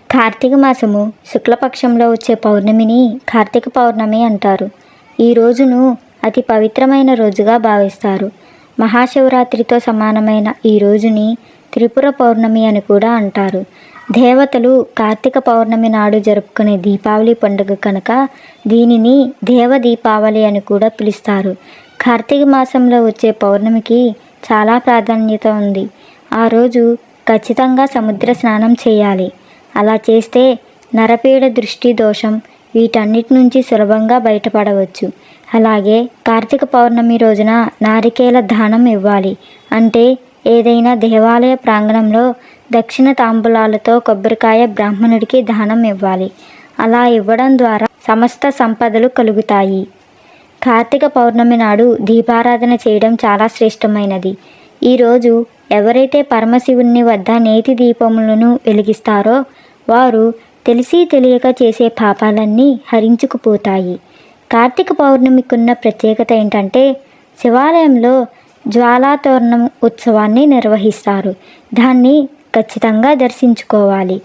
కార్తీక మాసము శుక్లపక్షంలో వచ్చే పౌర్ణమిని కార్తీక పౌర్ణమి అంటారు. ఈ రోజును అతి పవిత్రమైన రోజుగా భావిస్తారు. మహాశివరాత్రితో సమానమైన ఈ రోజుని త్రిపుర పౌర్ణమి అని కూడా అంటారు. దేవతలు కార్తీక పౌర్ణమి నాడు జరుపుకునే దీపావళి పండుగ కనుక దీనిని దేవ దీపావళి అని కూడా పిలుస్తారు. కార్తీక మాసంలో వచ్చే పౌర్ణమికి చాలా ప్రాధాన్యత ఉంది. ఆ రోజు ఖచ్చితంగా సముద్ర స్నానం చేయాలి. అలా చేస్తే నరపీడ, దృష్టి దోషం వీటన్నిటి నుంచి సులభంగా బయటపడవచ్చు. అలాగే కార్తీక పౌర్ణమి రోజున నారికేల దానం ఇవ్వాలి. అంటే ఏదైనా దేవాలయ ప్రాంగణంలో దక్షిణ తాంబూలాలతో కొబ్బరికాయ బ్రాహ్మణుడికి దానం ఇవ్వాలి. అలా ఇవ్వడం ద్వారా సమస్త సంపదలు కలుగుతాయి. కార్తీక పౌర్ణమి నాడు దీపారాధన చేయడం చాలా శ్రేష్టమైనది. ఈరోజు ఎవరైతే పరమశివుని వద్ద నేతి దీపములను వెలిగిస్తారో వారు తెలిసి తెలియక చేసే పాపాలన్నీ హరించుకుపోతాయి. కార్తీక పౌర్ణమికున్న ప్రత్యేకత ఏంటంటే శివాలయంలో జ్వాలాతోరణం ఉత్సవాన్ని నిర్వహిస్తారు. దాన్ని ఖచ్చితంగా దర్శించుకోవాలి.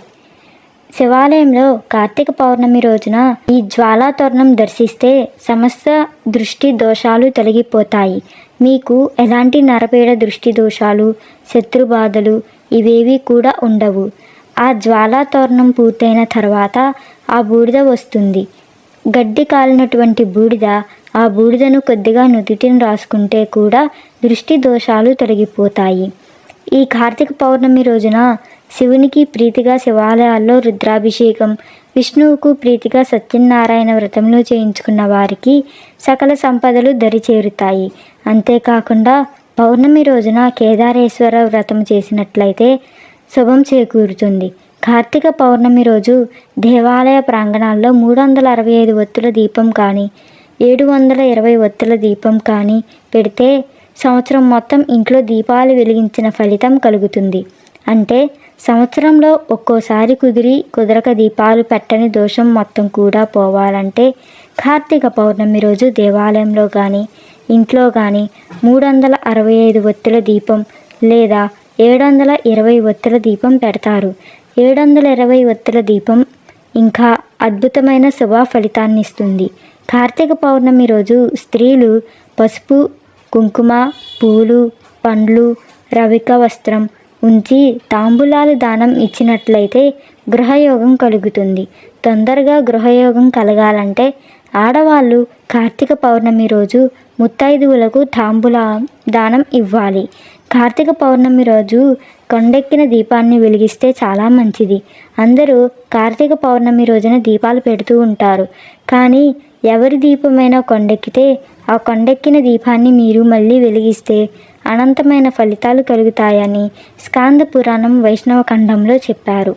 శివాలయంలో కార్తీక పౌర్ణమి రోజున ఈ జ్వాలాతోరణం దర్శిస్తే సమస్త దృష్టి దోషాలు తొలగిపోతాయి. మీకు ఎలాంటి నరపీడ, దృష్టి దోషాలు, శత్రుబాధలు ఇవేవి కూడా ఉండవు. ఆ జ్వాలాతోరణం పూర్తయిన తర్వాత ఆ బూడిద వస్తుంది. గడ్డి కాలినటువంటి బూడిద. ఆ బూడిదను కొద్దిగా నుదుటిని రాసుకుంటే కూడా దృష్టి దోషాలు తొలగిపోతాయి. ఈ కార్తీక పౌర్ణమి రోజున శివునికి ప్రీతిగా శివాలయాల్లో రుద్రాభిషేకం, విష్ణువుకు ప్రీతిగా సత్యనారాయణ వ్రతంలో చేయించుకున్న వారికి సకల సంపదలు దరిచేరుతాయి. అంతేకాకుండా పౌర్ణమి రోజున కేదారేశ్వర వ్రతం చేసినట్లయితే శుభం చేకూరుతుంది. కార్తీక పౌర్ణమి రోజు దేవాలయ ప్రాంగణాల్లో 365 ఒత్తుల దీపం కానీ 720 ఒత్తుల దీపం కానీ పెడితే సంవత్సరం మొత్తం ఇంట్లో దీపాలు వెలిగించిన ఫలితం కలుగుతుంది. అంటే సంవత్సరంలో ఒక్కోసారి కుదరక దీపాలు పెట్టని దోషం మొత్తం కూడా పోవాలంటే కార్తీక పౌర్ణమి రోజు దేవాలయంలో కానీ ఇంట్లో కానీ 365 ఒత్తుల దీపం లేదా 720 ఒత్తుల దీపం పెడతారు. 720 ఒత్తుల దీపం ఇంకా అద్భుతమైన శుభ ఫలితాన్ని ఇస్తుంది. కార్తీక పౌర్ణమి రోజు స్త్రీలు పసుపు, కుంకుమ, పూలు, పండ్లు, రవిక వస్త్రం ఉంచి తాంబూలాలు దానం ఇచ్చినట్లయితే గృహయోగం కలుగుతుంది. తొందరగా గృహయోగం కలగాలంటే ఆడవాళ్ళు కార్తీక పౌర్ణమి రోజు ముత్తైదువులకు తాంబూల దానం ఇవ్వాలి. కార్తీక పౌర్ణమి రోజు కొండెక్కిన దీపాన్ని వెలిగిస్తే చాలా మంచిది. అందరూ కార్తీక పౌర్ణమి రోజున దీపాలు పెడుతూ ఉంటారు. కానీ ఎవరి దీపమైనా కొండెక్కితే ఆ కొండెక్కిన దీపాన్ని మీరు మళ్ళీ వెలిగిస్తే అనంతమైన ఫలితాలు కలుగుతాయని స్కాంద పురాణం వైష్ణవ ఖండంలో చెప్పారు.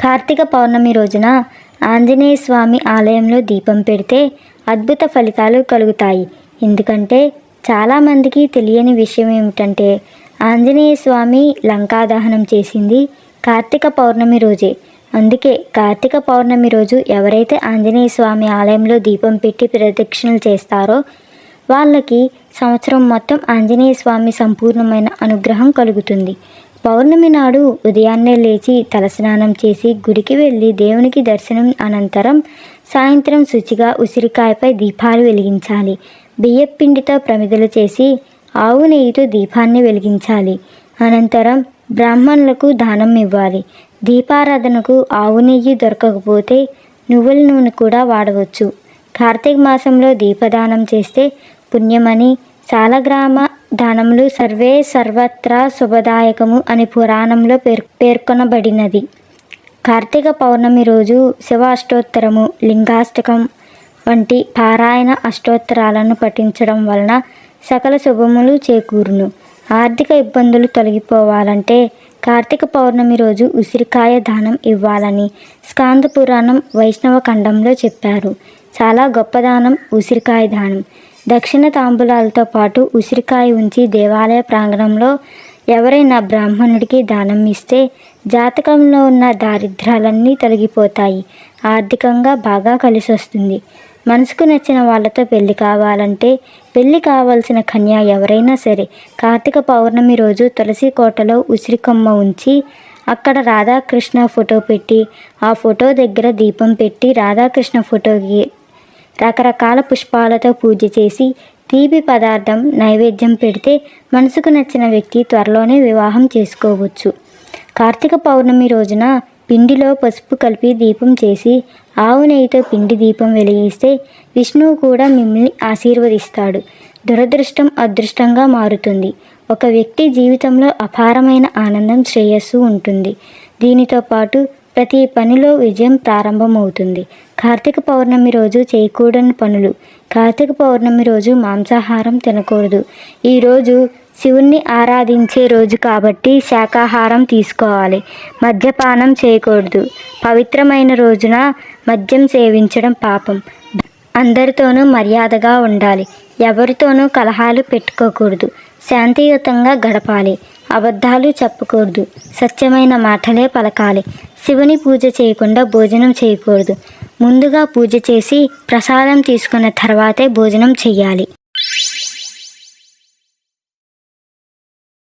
కార్తీక పౌర్ణమి రోజున ఆంజనేయ స్వామి ఆలయంలో దీపం పెడితే అద్భుత ఫలితాలు కలుగుతాయి. ఎందుకంటే చాలామందికి తెలియని విషయం ఏమిటంటే ఆంజనేయ స్వామి లంకా దహనం చేసింది కార్తీక పౌర్ణమి రోజే. అందుకే కార్తీక పౌర్ణమి రోజు ఎవరైతే ఆంజనేయ స్వామి ఆలయంలో దీపం పెట్టి ప్రదక్షిణలు చేస్తారో వాళ్ళకి సంవత్సరం మొత్తం ఆంజనేయ స్వామి సంపూర్ణమైన అనుగ్రహం కలుగుతుంది. పౌర్ణమి నాడు ఉదయాన్నే లేచి తలస్నానం చేసి గుడికి వెళ్ళి దేవునికి దర్శనం అనంతరం సాయంత్రం శుచిగా ఉసిరికాయపై దీపాలు వెలిగించాలి. బియ్యపిండితో ప్రమిదలు చేసి ఆవు నెయ్యితో దీపాన్ని వెలిగించాలి. అనంతరం బ్రాహ్మణులకు దానం ఇవ్వాలి. దీపారాధనకు ఆవు నెయ్యి దొరకకపోతే నువ్వుల నూనె కూడా వాడవచ్చు. కార్తీక మాసంలో దీపదానం చేస్తే పుణ్యమని, సాలగ్రామ దానములు సర్వే సర్వత్రా శుభదాయకము అని పురాణంలో పేర్కొనబడినది. కార్తీక పౌర్ణమి రోజు శివ అష్టోత్తరము, లింగాష్టకం వంటి పారాయణ అష్టోత్తరాలను పఠించడం వలన సకల శుభములు చేకూరును. ఆర్థిక ఇబ్బందులు తొలగిపోవాలంటే కార్తీక పౌర్ణమి రోజు ఉసిరికాయ దానం ఇవ్వాలని స్కాంద పురాణం వైష్ణవ ఖండంలో చెప్పారు. చాలా గొప్ప దానం ఉసిరికాయ దానం. దక్షిణ తాంబూలాలతో పాటు ఉసిరికాయ ఉంచి దేవాలయ ప్రాంగణంలో ఎవరైనా బ్రాహ్మణుడికి దానం ఇస్తే జాతకంలో ఉన్న దారిద్ర్యాలన్నీ తొలగిపోతాయి. ఆర్థికంగా బాగా కలిసి వస్తుంది. మనసుకు నచ్చిన వాళ్ళతో పెళ్లి కావాలంటే పెళ్లి కావాల్సిన కన్య ఎవరైనా సరే కార్తీక పౌర్ణమి రోజు తులసి కోటలో ఉసిరికొమ్మ ఉంచి అక్కడ రాధాకృష్ణ ఫోటో పెట్టి ఆ ఫోటో దగ్గర దీపం పెట్టి రాధాకృష్ణ ఫోటోకి రకరకాల పుష్పాలతో పూజ చేసి తీపి పదార్థం నైవేద్యం పెడితే మనసుకు నచ్చిన వ్యక్తి త్వరలోనే వివాహం చేసుకోవచ్చు. కార్తీక పౌర్ణమి రోజున పిండిలో పసుపు కలిపి దీపం చేసి ఆవు నెయ్యితో పిండి దీపం వెలిగిస్తే విష్ణువు కూడా మిమ్మల్ని ఆశీర్వదిస్తాడు. దురదృష్టం అదృష్టంగా మారుతుంది. ఒక వ్యక్తి జీవితంలో అపారమైన ఆనందం శ్రేయస్సు ఉంటుంది. దీనితో పాటు ప్రతి పనిలో విజయం ప్రారంభమవుతుంది. కార్తీక పౌర్ణమి రోజు చేయకూడని పనులు. కార్తీక పౌర్ణమి రోజు మాంసాహారం తినకూడదు. ఈరోజు శివుణ్ణి ఆరాధించే రోజు కాబట్టి శాకాహారం తీసుకోవాలి. మద్యపానం చేయకూడదు. పవిత్రమైన రోజున మద్యం సేవించడం పాపం. అందరితోనూ మర్యాదగా ఉండాలి. ఎవరితోనూ కలహాలు పెట్టుకోకూడదు. శాంతియుతంగా గడపాలి. అబద్ధాలు చెప్పకూడదు. సత్యమైన మాటలే పలకాలి. శివుని పూజ చేయకుండా భోజనం చేయకూడదు. ముందుగా పూజ చేసి ప్రసాదం తీసుకున్న తర్వాతే భోజనం చెయ్యాలి.